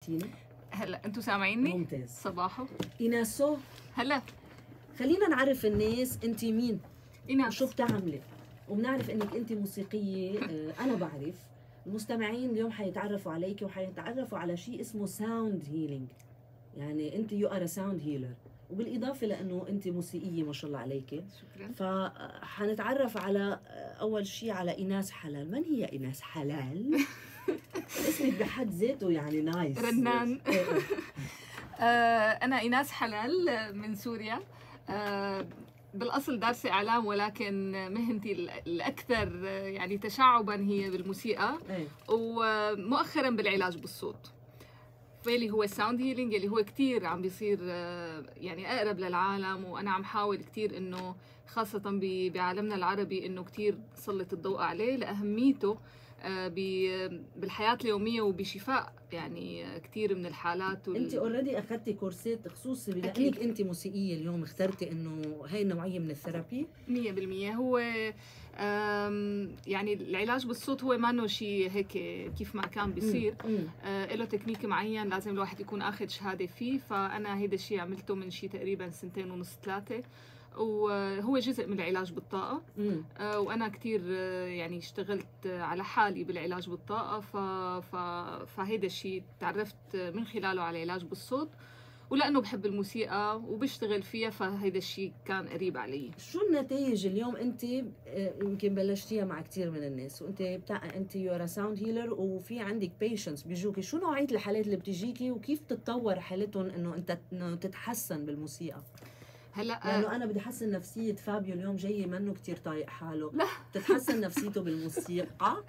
عرفتيني؟ هلا انتوا سامعيني؟ ممتاز. صباحو ايناسو، هلا خلينا نعرف الناس انت مين ايناس. وشو بتعملي، وبنعرف انك انت موسيقيه. انا بعرف المستمعين اليوم حيتعرفوا عليكي وحيتعرفوا على شيء اسمه ساوند هيلينج، يعني انت يو ار ساوند هيلر، وبالاضافه لانه انت موسيقيه ما شاء الله عليكي. شكرا. فحنتعرف على اول شيء على ايناس حلال. من هي ايناس حلال؟ اسمك بحد ذاته يعني نايس. رنان. انا ايناس حلال من سوريا. بالاصل دارسه اعلام، ولكن مهنتي الاكثر يعني تشعبا هي بالموسيقى، ومؤخرا بالعلاج بالصوت، فاللي هو الساوند هيلينج اللي هو كتير عم بيصير يعني اقرب للعالم، وانا عم حاول كتير انه خاصه بعالمنا العربي انه كتير سلط الضوء عليه لاهميته بالحياه اليوميه وبشفاء يعني كثير من الحالات. انت اوريدي اخذتي كورسات خصوصي لانك انت موسيقيه، اليوم اخترتي انه هاي النوعيه من الثيرابي 100%. هو يعني العلاج بالصوت هو ما انه شيء هيك كيف ما كان بيصير، له تكنيك معين لازم الواحد يكون اخذ شهاده فيه. فانا هيدا الشيء عملته من شيء تقريبا 2.5 3، وهو جزء من العلاج بالطاقة. وأنا كتير يعني اشتغلت على حالي بالعلاج بالطاقة، فهيدا الشيء تعرفت من خلاله على العلاج بالصوت، ولأنه بحب الموسيقى وبشتغل فيها فهيدا الشيء كان قريب علي. شو النتائج اليوم؟ انت يمكن بلشتيها مع كثير من الناس، وانت انت يو ساوند هيلر وفي عندك بيشنتس بيجوكي، شو نوعيه الحالات اللي بتجيكي وكيف تتطور حالتهم انه تتحسن بالموسيقى؟ هلا لانه انا بدي احسن نفسيه فابيو اليوم جاي منه كثير طايق حاله. لا تتحسن نفسيته بالموسيقى،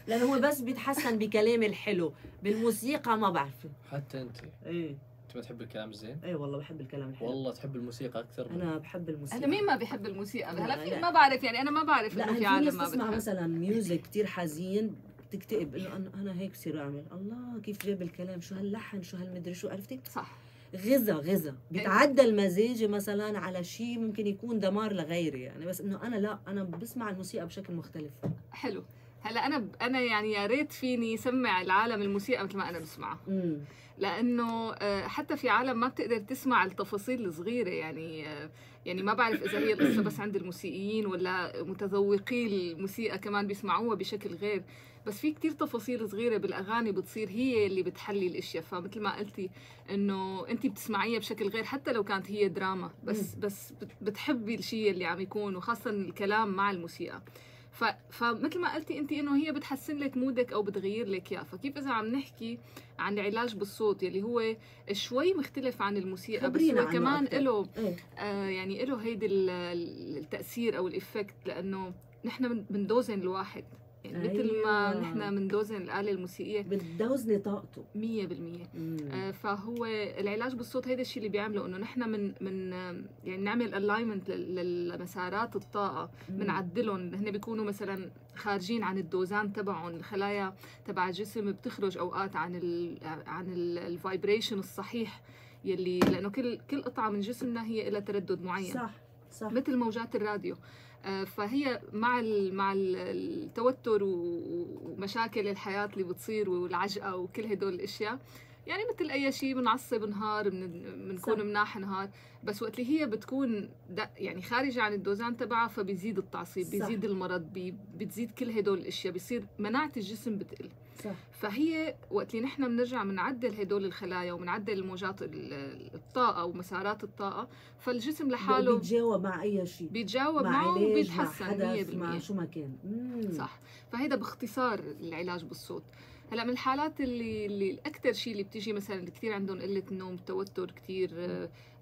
لانه هو بس بيتحسن بكلام الحلو، بالموسيقى ما بعرف. حتى انت انت ما تحب الكلام الزين؟ اي والله بحب الكلام الحلو. والله تحب الموسيقى اكثر انا بحب الموسيقى. هلا مين ما بحب الموسيقى؟ هلا في ما بعرف، يعني انا ما بعرف انه في عالم ما بتسمع مثلا ميوزك كثير حزين بتكتئب، انه انا هيك بصير اعمل الله كيف جاب الكلام، شو هاللحن، شو هالمدري شو، عرفتي؟ صح. غذا بيتعدل مزاجي مثلا على شيء ممكن يكون دمار لغيري، يعني بس انه انا لا، انا بسمع الموسيقى بشكل مختلف. حلو. هلا انا يعني يا ريت فيني سمع العالم الموسيقى مثل ما انا بسمعها، لانه حتى في عالم ما بتقدر تسمع التفاصيل الصغيره، يعني ما بعرف اذا هي القصه بس عند الموسيقيين ولا متذوقي الموسيقى كمان بيسمعوها بشكل غير، بس في كتير تفاصيل صغيره بالاغاني بتصير هي اللي بتحلي الاشياء. فمثل ما قلتي انه انت بتسمعيها بشكل غير حتى لو كانت هي دراما، بس بتحبي الشيء اللي عم يكون، وخاصه الكلام مع الموسيقى. فمثل ما قلتي انت انه هي بتحسن لك مودك او بتغير لك اياه. فكيف اذا عم نحكي عن العلاج بالصوت يلي هو شوي مختلف عن الموسيقى، بس هو كمان له يعني له هيدي التاثير او الافكت، لانه نحن بندوزن الواحد، يعني مثل ما نحن بندوزن الآلة الموسيقية بتدوزني طاقته 100%. فهو العلاج بالصوت هيدا الشيء اللي بيعمله انه نحن من يعني نعمل الاينمنت لمسارات الطاقة، بنعدلهم. هن بيكونوا مثلا خارجين عن الدوزان تبعهم، الخلايا تبع الجسم بتخرج اوقات عن الفايبريشن الصحيح يلي، لانه كل قطعة من جسمنا هي لها تردد معين. صح مثل موجات الراديو. فهي مع التوتر ومشاكل الحياة اللي بتصير والعجقة وكل هدول الاشياء، يعني مثل اي شيء بنعصب نهار، بنكون مناح نهار، بس وقت اللي هي بتكون يعني خارجة عن الدوزان تبعها فبيزيد التعصيب، بيزيد المرض، بتزيد كل هدول الاشياء، بيصير مناعة الجسم بتقل. صح. فهي وقت اللي نحن بنرجع بنعدل هدول الخلايا وبنعدل الموجات الطاقة ومسارات الطاقة، فالجسم لحاله بيتجاوب مع أي شيء، بيتجاوب معه وبيتحسن 100%. مع شو ما كان. صح. فهيدا باختصار العلاج بالصوت. هلا من الحالات اللي الاكثر شيء اللي بتيجي مثلا اللي كثير عندهم قله نوم، توتر كثير،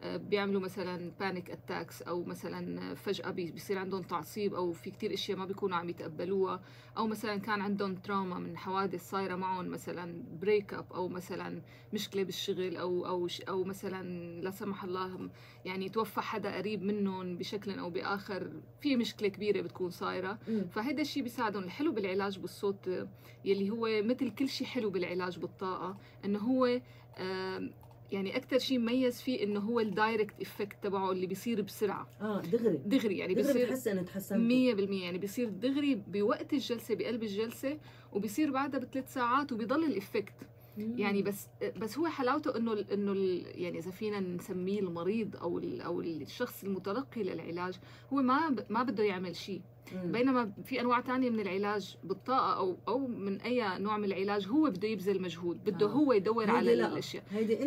بيعملوا مثلا بانيك اتاكس، او مثلا فجاه بيصير عندهم تعصيب، او في كثير اشياء ما بيكونوا عم يتقبلوها، او مثلا كان عندهم تراuma من حوادث صايره معهم، مثلا بريك اب، او مثلا مشكله بالشغل، او مثلا لا سمح الله يعني توفى حدا قريب منهم بشكل او باخر، في مشكله كبيره بتكون صايره. فهذا الشيء بيساعدهم. الحلو بالعلاج بالصوت يلي هو مثل كل شيء حلو بالعلاج بالطاقه، انه هو يعني اكثر شيء مميز فيه انه هو الدايركت افكت تبعه اللي بيصير بسرعه، دغري يعني بيصير تحسن 100%، يعني بيصير دغري بوقت الجلسه، بقلب الجلسه، وبيصير بعدها ب3 ساعات وبيضل الافكت. يعني بس هو حلاوته انه يعني اذا فينا نسميه المريض او الشخص المتلقي للعلاج هو ما بده يعمل شيء. بينما في انواع تانية من العلاج بالطاقه او من اي نوع من العلاج هو بده يبذل مجهود، بده هو يدور على الاشياء.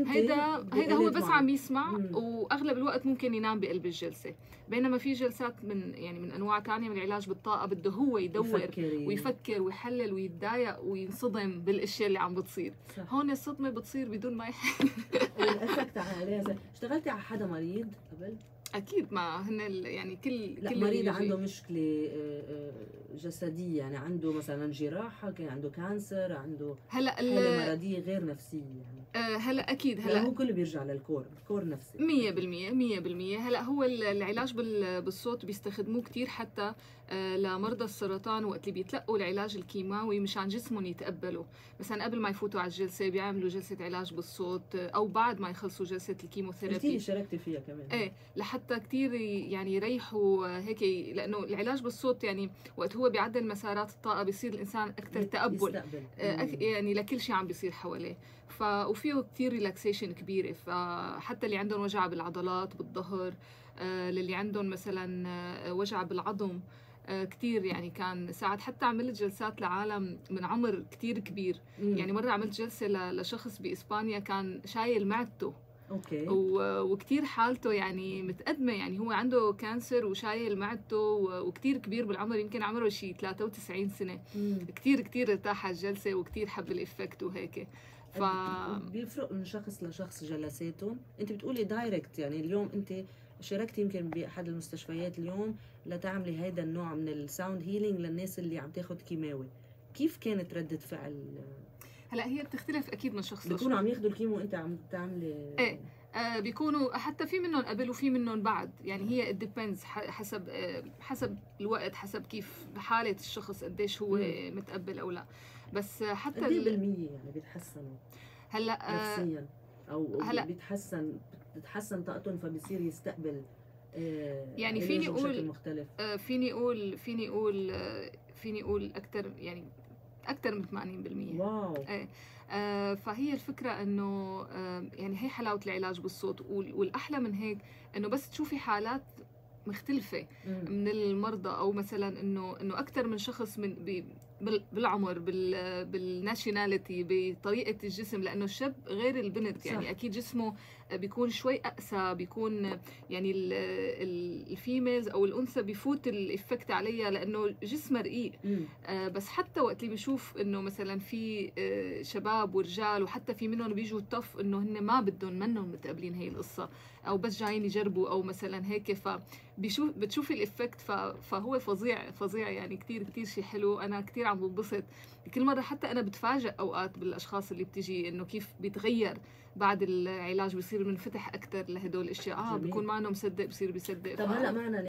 هيدا هو بس عم يسمع واغلب الوقت ممكن ينام بقلب الجلسه. بينما في جلسات من انواع تانية من العلاج بالطاقه بده هو يدور ويفكر ويحلل ويتضايق وينصدم بالاشياء اللي عم بتصير. صح. هون الصدمه بتصير بدون ما يحل. الافكت عليها. اشتغلتي على حدا مريض قبل؟ اكيد، ما هن يعني كل مريض عنده مشكله جسديه، يعني عنده مثلا جراحه، كان عنده كانسر، عنده حاله مرضيه غير نفسيه يعني. هلا اكيد هلا هو كله بيرجع للكور نفسي 100%. هلا هو العلاج بالصوت بيستخدموه كثير حتى لمرضى السرطان وقت اللي بيتلقوا العلاج الكيماوي مشان جسمهم يتقبلوا. مثلا قبل ما يفوتوا على الجلسه بيعملوا جلسه علاج بالصوت، او بعد ما يخلصوا جلسه الكيموثيرابي. كثير شاركتي فيها كمان. ايه، لحتى كثير يعني يريحوا هيك، لانه العلاج بالصوت يعني وقت هو بيعدل مسارات الطاقه بيصير الانسان اكثر تقبل يعني لكل شيء عم بيصير حواليه. وفيه كثير ريلاكسيشن كبيره، فحتى اللي عندهم وجع بالعضلات بالظهر، للي عندهم مثلا وجع بالعظم كتير يعني. كان ساعات حتى عملت جلسات لعالم من عمر كتير كبير. يعني مرة عملت جلسة لشخص بإسبانيا كان شايل معدته. اوكي. وكتير حالته يعني متقدمة، يعني هو عنده كانسر وشايل معدته وكتير كبير بالعمر، يمكن عمره شي 93 سنة. كتير ارتاح على الجلسة وكتير حب الإفكت وهيك. بيفرق من شخص لشخص جلساتهم. انت بتقولي دايركت، يعني اليوم انت شاركتي يمكن باحد المستشفيات اليوم لتعملي هيدا النوع من الساوند هيلينج للناس اللي عم تاخذ كيماوي. كيف كانت ردة فعل؟ هلا هي بتختلف اكيد من شخص لشخص. بيكونوا عم ياخذوا الكيمو وانت عم تعملي ايه بيكونوا حتى في منهم قبل وفي منهم بعد، يعني هي depends حسب الوقت، حسب كيف حالة الشخص قديش هو متقبل او لا. بس حتى قد ايه بالمية يعني بيتحسنوا هلا نفسيا او هلا بتتحسن طاقتهم فبيصير يستقبل يعني فيني اقول اكثر من 80%. واو. فهي الفكره انه يعني هي حلاوه العلاج بالصوت. والاحلى من هيك انه بس تشوفي حالات مختلفة من المرضى، او مثلا انه اكثر من شخص من بالعمر، بالناشوناليتي، بطريقه الجسم، لانه الشاب غير البنت يعني. صح. اكيد جسمه بيكون شوي اقسى، بيكون يعني الفيميلز او الانثى بيفوت الافكت عليها لانه جسمها رقيق. بس حتى وقت اللي بيشوف انه مثلا في شباب ورجال، وحتى في منهم بيجوا طف انه هن ما بدهم منهم متقبلين هي القصه، او بس جايين يجربوا او مثلا هيك، بتشوفي الافكت. فهو فظيع يعني. كتير شيء حلو. انا كتير عم بنبسط كل مره، حتى انا بتفاجئ اوقات بالاشخاص اللي بتجي انه كيف بيتغير بعد العلاج، بيصير منفتح اكثر لهدول الاشياء. بيكون معنا مصدق بصير بيصدق. طب هلا معنا